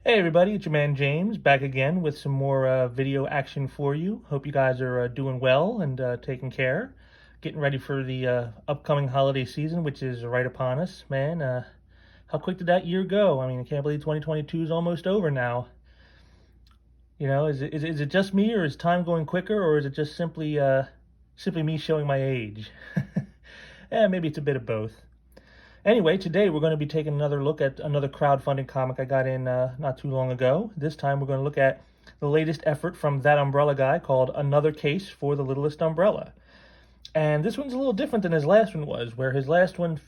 Hey everybody, it's your man James back again with some more video action for you. Hope you guys are doing well and taking care. Getting ready for the upcoming holiday season, which is right upon us. Man, how quick did that year go? I mean, I can't believe 2022 is almost over now. You know, is it just me, or is time going quicker, or is it just simply me showing my age? Maybe it's a bit of both. Anyway, today we're going to be taking another look at another crowdfunding comic I got in not too long ago. This time we're going to look at the latest effort from that umbrella guy called Another Case for the Littlest Umbrella. And this one's a little different than his last one was, where his last one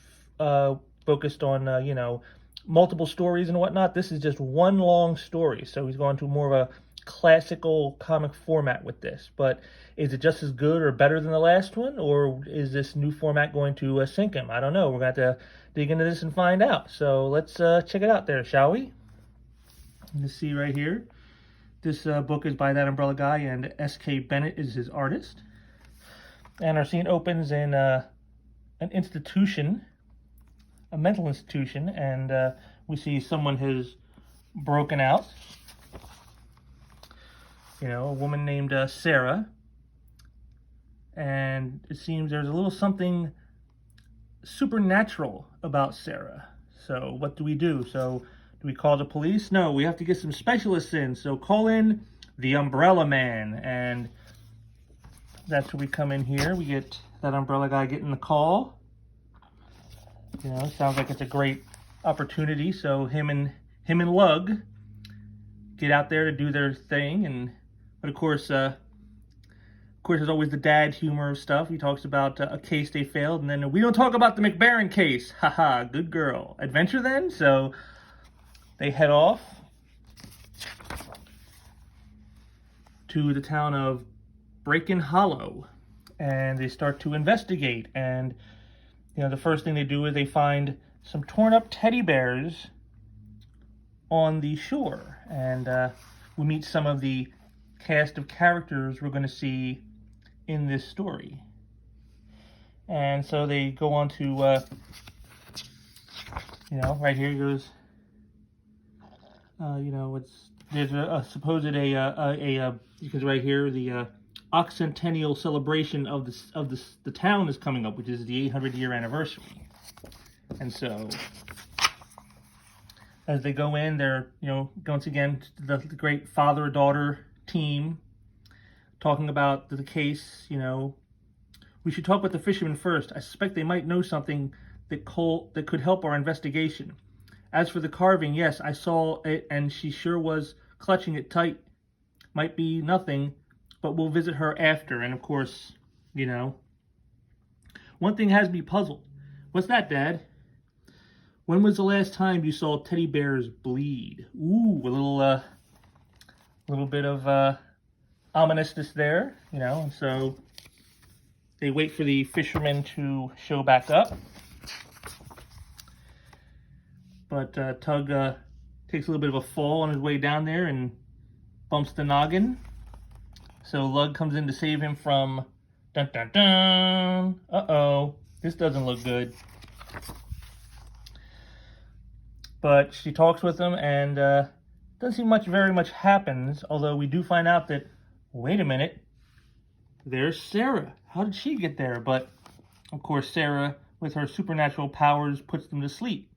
focused on, multiple stories and whatnot. This is just one long story, so he's going to more of a classical comic format with this. But is it just as good or better than the last one, or is this new format going to sink him? I don't know. We're going to have to dig into this and find out. So let's check it out there, shall we? You see right here, this book is by that umbrella guy, and S.K. Bennett is his artist. And our scene opens in an institution, a mental institution, and we see someone has broken out. You know, a woman named Sarah. And it seems there's a little something supernatural about Sarah. So what do we do? So do we call the police? No, we have to get some specialists in. So call in the Umbrella Man. And that's where we come in here. We get that umbrella guy getting the call. You know, sounds like it's a great opportunity. So him and Lug get out there to do their thing. But of course, there's always the dad humor of stuff. He talks about a case they failed, and then we don't talk about the McBaron case. Haha, good girl. Adventure then? So they head off to the town of Breakin Hollow, and they start to investigate. And you know, the first thing they do is they find some torn up teddy bears on the shore, and we meet some of the cast of characters we're going to see in this story. And so they go on to right here goes there's a supposed because right here the occentennial celebration of the town is coming up, which is the 800-year anniversary. And so as they go in, they're once again the great father-daughter team talking about the case. We should talk with the fishermen first. I suspect they might know something that could help our investigation. As for the carving, yes, I saw it, and she sure was clutching it tight. Might be nothing, but we'll visit her after. And of course, one thing has me puzzled. What's that, Dad? When was the last time you saw teddy bears bleed? Ooh, a little bit of ominousness there, and so they wait for the fishermen to show back up. But Tug takes a little bit of a fall on his way down there and bumps the noggin. So Lug comes in to save him from dun dun dun. Uh-oh, this doesn't look good. But she talks with him, and doesn't seem very much happens, although we do find out that, wait a minute, there's Sarah. How did she get there? But, of course, Sarah, with her supernatural powers, puts them to sleep.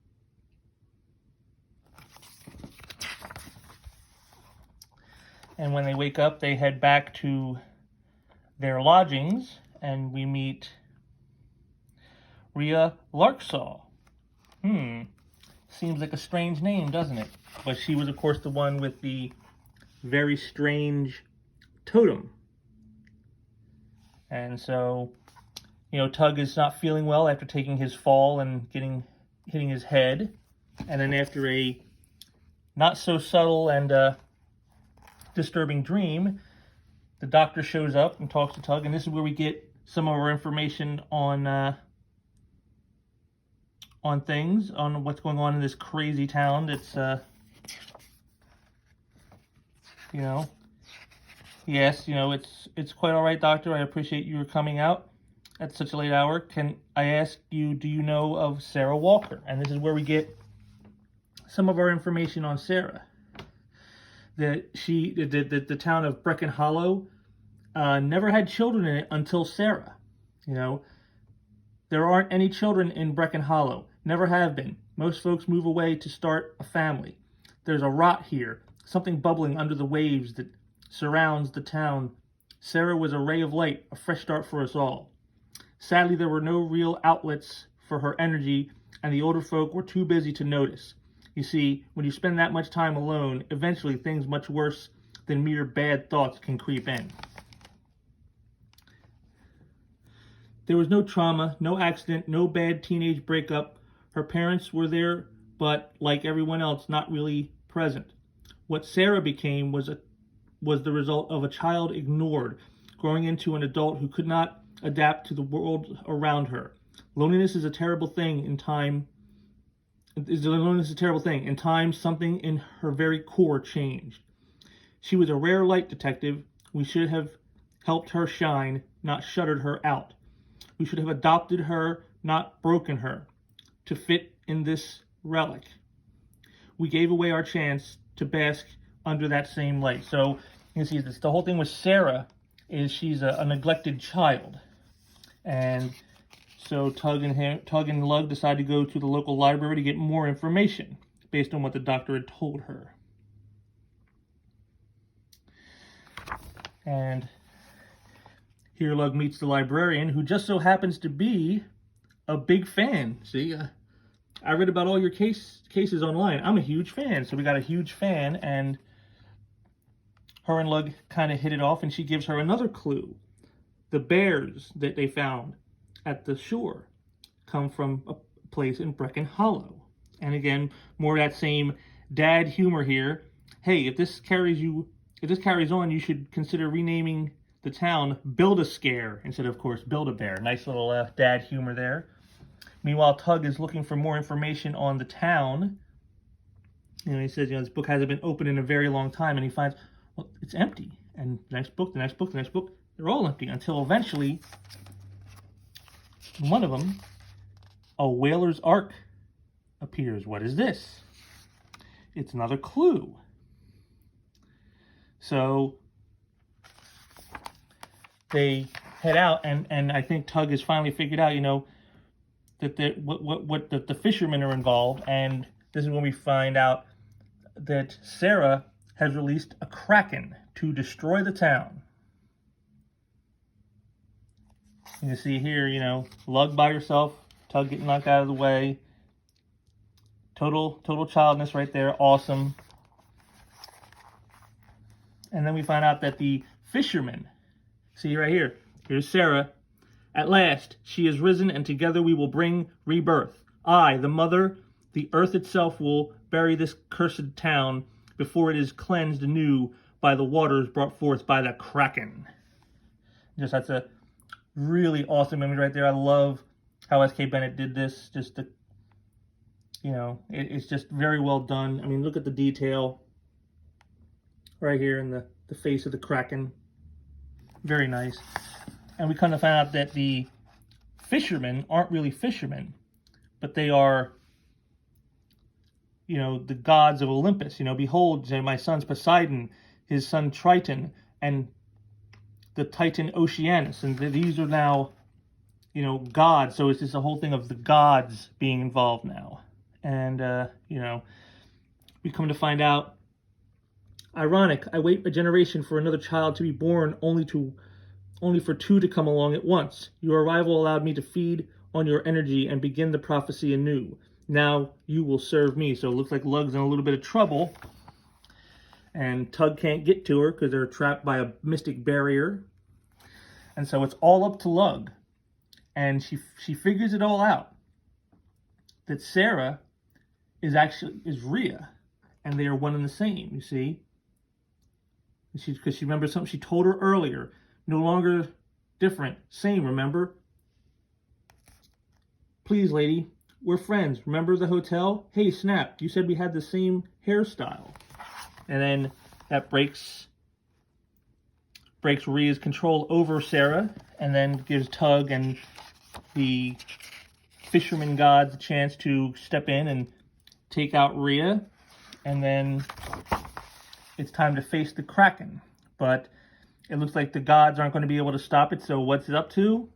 And when they wake up, they head back to their lodgings, and we meet Rhea Larksaw. Seems like a strange name, doesn't it? But she was, of course, the one with the very strange totem. And so, Tug is not feeling well after taking his fall and hitting his head. And then after a not so subtle and disturbing dream, the doctor shows up and talks to Tug. And this is where we get some of our information on things, on what's going on in this crazy town that's, yes, it's quite all right, doctor. I appreciate you coming out at such a late hour. Can I ask you, do you know of Sarah Walker? And this is where we get some of our information on Sarah. that the town of Brecon Hollow never had children in it until Sarah. You know, there aren't any children in Brecon Hollow. Never have been. Most folks move away to start a family. There's a rot here, something bubbling under the waves that surrounds the town. Sarah was a ray of light, a fresh start for us all. Sadly, there were no real outlets for her energy, and the older folk were too busy to notice. You see, when you spend that much time alone, eventually things much worse than mere bad thoughts can creep in. There was no trauma, no accident, no bad teenage breakup. Her parents were there, but like everyone else, not really present. What Sarah became was the result of a child ignored, growing into an adult who could not adapt to the world around her. Loneliness is a terrible thing in time. Loneliness is a terrible thing. In time, something in her very core changed. She was a rare light detective. We should have helped her shine, not shuttered her out. We should have adopted her, not broken her, to fit in this relic. We gave away our chance to bask under that same light. So you can see this. The whole thing with Sarah is she's a neglected child. And so Tug and Lug decide to go to the local library to get more information based on what the doctor had told her. And here Lug meets the librarian, who just so happens to be a big fan. See, I read about all your cases online. I'm a huge fan. So we got a huge fan, and her and Lug kind of hit it off, and she gives her another clue. The bears that they found at the shore come from a place in Brecon Hollow. And again, more of that same dad humor here. Hey, if this carries on, you should consider renaming the town Build-A-Scare instead of course, Build-A-Bear. Nice little dad humor there. Meanwhile, Tug is looking for more information on the town. You know, he says, this book hasn't been open in a very long time, and he finds, well, it's empty. And the next book, they're all empty until eventually, one of them, a whaler's ark appears. What is this? It's another clue. So they head out, and I think Tug has finally figured out, that the fishermen are involved, and this is when we find out that Sarah has released a kraken to destroy the town. You can see here, Lug by herself, Tug getting knocked out of the way. Total childness right there, awesome. And then we find out that the fishermen, see right here, here's Sarah. At last, she has risen, and together we will bring rebirth. I, the mother, the earth itself will bury this cursed town before it is cleansed anew by the waters brought forth by the kraken. That's a really awesome image right there. I love how S.K. Bennett did this. It's just very well done. I mean, look at the detail right here in the face of the kraken. Very nice. And we kind of found out that the fishermen aren't really fishermen, but they are, the gods of Olympus. Behold, my son's Poseidon, his son Triton, and the Titan Oceanus. And these are now, gods. So it's just a whole thing of the gods being involved now. And, we come to find out, ironic, I wait a generation for another child to be born only for two to come along at once. Your arrival allowed me to feed on your energy and begin the prophecy anew. Now you will serve me. So it looks like Lug's in a little bit of trouble. And Tug can't get to her because they're trapped by a mystic barrier. And so it's all up to Lug. And she figures it all out. That Sarah is Rhea. And they are one and the same, you see. Because she remembers something she told her earlier. No longer different. Same, remember? Please, lady. We're friends. Remember the hotel? Hey, Snap, you said we had the same hairstyle. And then that breaks Rhea's control over Sarah, and then gives Tug and the fisherman gods a chance to step in and take out Rhea. And then it's time to face the Kraken. But it looks like the gods aren't going to be able to stop it, so what's it up to?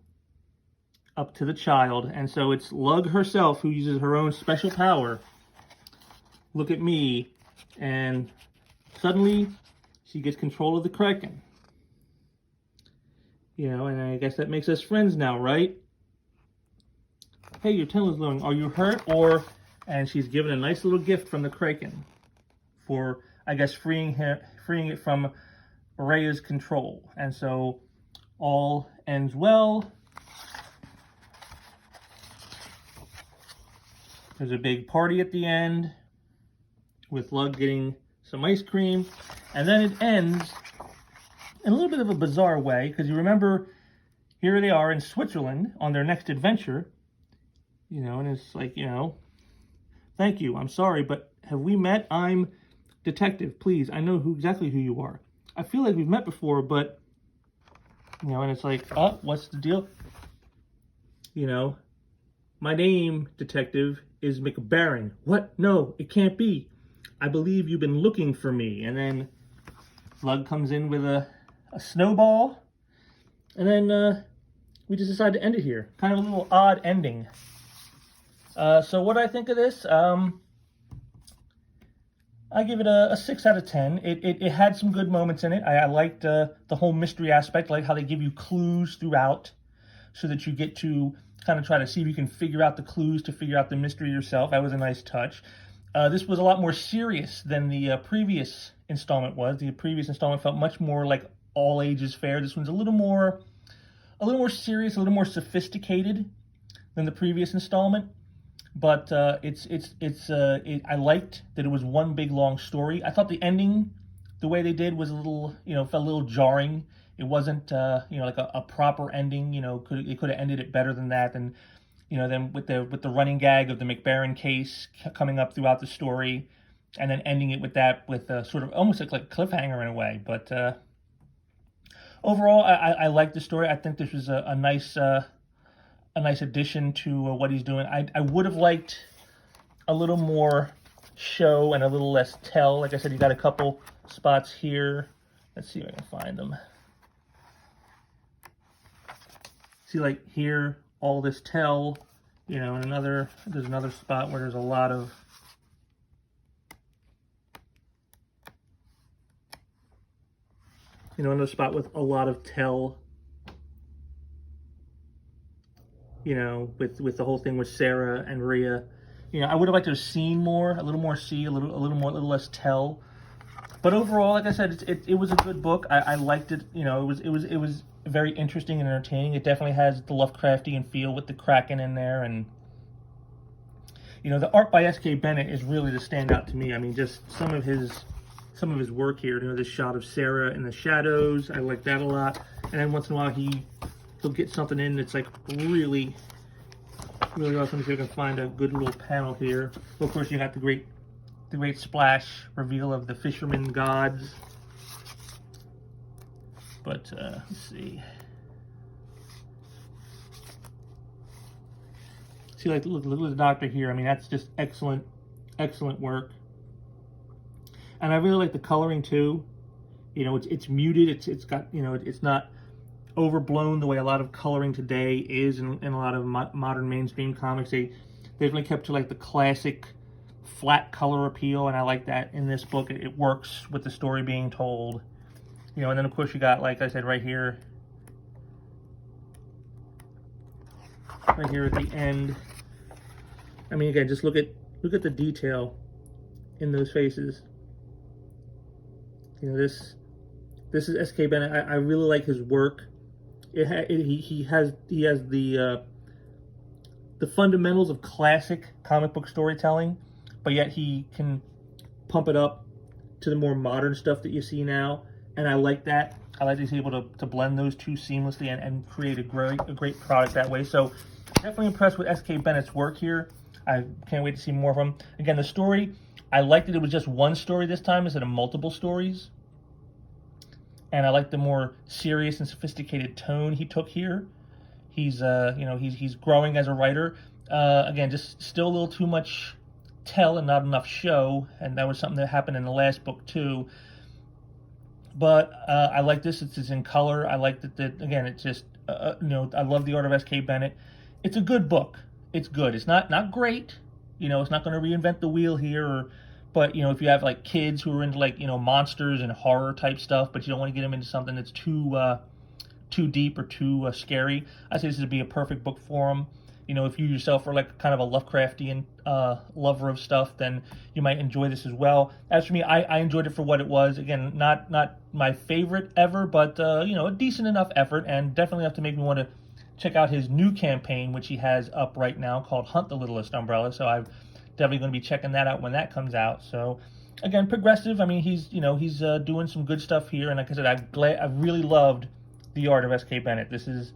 Up to the child. And so it's Lug herself who uses her own special power. Look at me. And suddenly, she gets control of the Kraken. You know, and I guess that makes us friends now, right? Hey, your tail is glowing. Are you hurt? And she's given a nice little gift from the Kraken for, I guess, freeing it from Rhea's control. And so all ends well. There's a big party at the end with Lug getting some ice cream. And then it ends in a little bit of a bizarre way, because you remember, here they are in Switzerland on their next adventure, you know, and it's like, you know, thank you, I'm sorry, but have we met? I'm detective, please, I know exactly who you are. I feel like we've met before, but, you know, and it's like, oh, what's the deal? You know, my name, detective, is McBaron. What? No, it can't be. I believe you've been looking for me. And then Lug comes in with a snowball. And then we just decide to end it here. Kind of a little odd ending. So what do I think of this? I give it a 6 out of 10. It had some good moments in it. I liked the whole mystery aspect, like how they give you clues throughout so that you get to kind of try to see if you can figure out the clues to figure out the mystery yourself. That was a nice touch. This was a lot more serious than the previous installment was. The previous installment felt much more like all ages fare. This one's a little more serious, a little more sophisticated than the previous installment. But I liked that it was one big long story. I thought the ending, the way they did, was a little, you know, felt a little jarring. It wasn't, you know, like a proper ending. You know, it could have ended it better than that. And you know, then with the running gag of the McBaron case coming up throughout the story, and then ending it with that, with sort of almost like a cliffhanger in a way. But overall, I like the story. I think this was a nice addition to what he's doing. I would have liked a little more show and a little less tell. Like I said, you got a couple spots here. Let's see if I can find them. See, like here, all this tell, you know, and there's another spot where there's a lot of, you know, another spot with a lot of tell, you know, with the whole thing with Sarah and Rhea. You know, I would have liked to have seen more, a little more see, a little less tell. But overall, like I said, it was a good book. I liked it. You know, it was very interesting and entertaining. It definitely has the Lovecraftian feel with the Kraken in there, and you know, the art by S.K. Bennett is really the standout to me. I mean, just some of his work here. You know, this shot of Sarah in the shadows, I like that a lot. And then once in a while, he'll get something in that's like really, really awesome. Let me see if I can find a good little panel here. Well, of course, you got the great splash reveal of the fisherman gods. But let's see. See, like, look at the doctor here. I mean, that's just excellent work. And I really like the coloring too. You know, it's muted. It's got, you know, it's not overblown the way a lot of coloring today is in a lot of modern mainstream comics. They definitely kept to like the classic flat color appeal, and I like that in this book. It works with the story being told. You know, and then of course you got, like I said, right here at the end. I mean, again, just look at the detail in those faces. You know, this is S.K. Bennett. I really like his work. He has the fundamentals of classic comic book storytelling, but yet he can pump it up to the more modern stuff that you see now. And I like that. I like that he's able to blend those two seamlessly and create a great product that way. So definitely impressed with S.K. Bennett's work here. I can't wait to see more of him. Again, the story, I liked that it was just one story this time instead of multiple stories. And I like the more serious and sophisticated tone he took here. He's you know, he's growing as a writer. Again, just still a little too much tell and not enough show, and that was something that happened in the last book too. But I like this. It's in color. I like that. Again, it's just I love the art of S.K. Bennett. It's a good book. It's good. It's not great. It's not going to reinvent the wheel here. But if you have like kids who are into like monsters and horror type stuff, but you don't want to get them into something that's too deep or too scary, I say this would be a perfect book for them. If you yourself are like kind of a Lovecraftian lover of stuff, then you might enjoy this as well. As for me, I enjoyed it for what it was. Again, not my favorite ever, but a decent enough effort, and definitely enough to make me want to check out his new campaign, which he has up right now called Hunt the Littlest Umbrella. So I'm definitely going to be checking that out when that comes out. So again, progressive. I mean, he's doing some good stuff here, and like I said, I really loved the art of S.K. Bennett. Is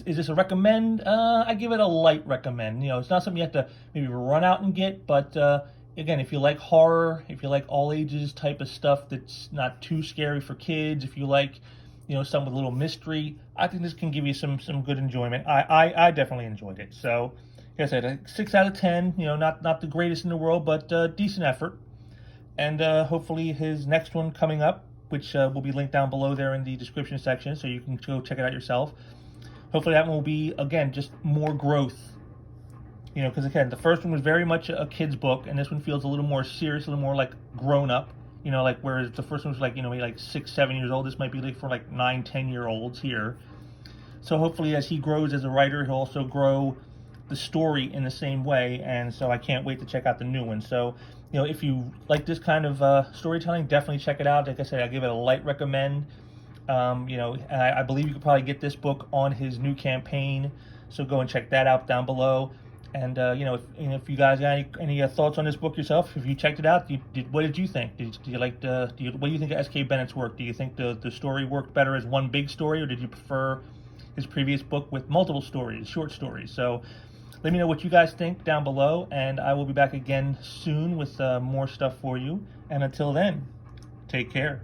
this a recommend? I give it a light recommend. It's not something you have to maybe run out and get, but again, if you like horror, if you like all ages type of stuff that's not too scary for kids, if you like some with a little mystery, I think this can give you some good enjoyment. I definitely enjoyed it. So like I said, a 6 out of 10. Not the greatest in the world, but decent effort. And hopefully his next one coming up, which will be linked down below there in the description section, so you can go check it out yourself. Hopefully that one will be, again, just more growth. Because again, the first one was very much a kid's book, and this one feels a little more serious, a little more like grown up. Like whereas the first one was like, maybe like 6, 7 years old. This might be like for like 9, 10-year-olds here. So hopefully as he grows as a writer, he'll also grow the story in the same way. And so I can't wait to check out the new one. So, if you like this kind of storytelling, definitely check it out. Like I said, I give it a light recommend. I believe you could probably get this book on his new campaign, so go and check that out down below. And if you guys got any thoughts on this book yourself, if you checked it out, what did you think? Did you like what do you think of S.K. Bennett's work? Do you think the story worked better as one big story, or did you prefer his previous book with multiple stories, short stories? So let me know what you guys think down below, and I will be back again soon with more stuff for you. And until then, take care.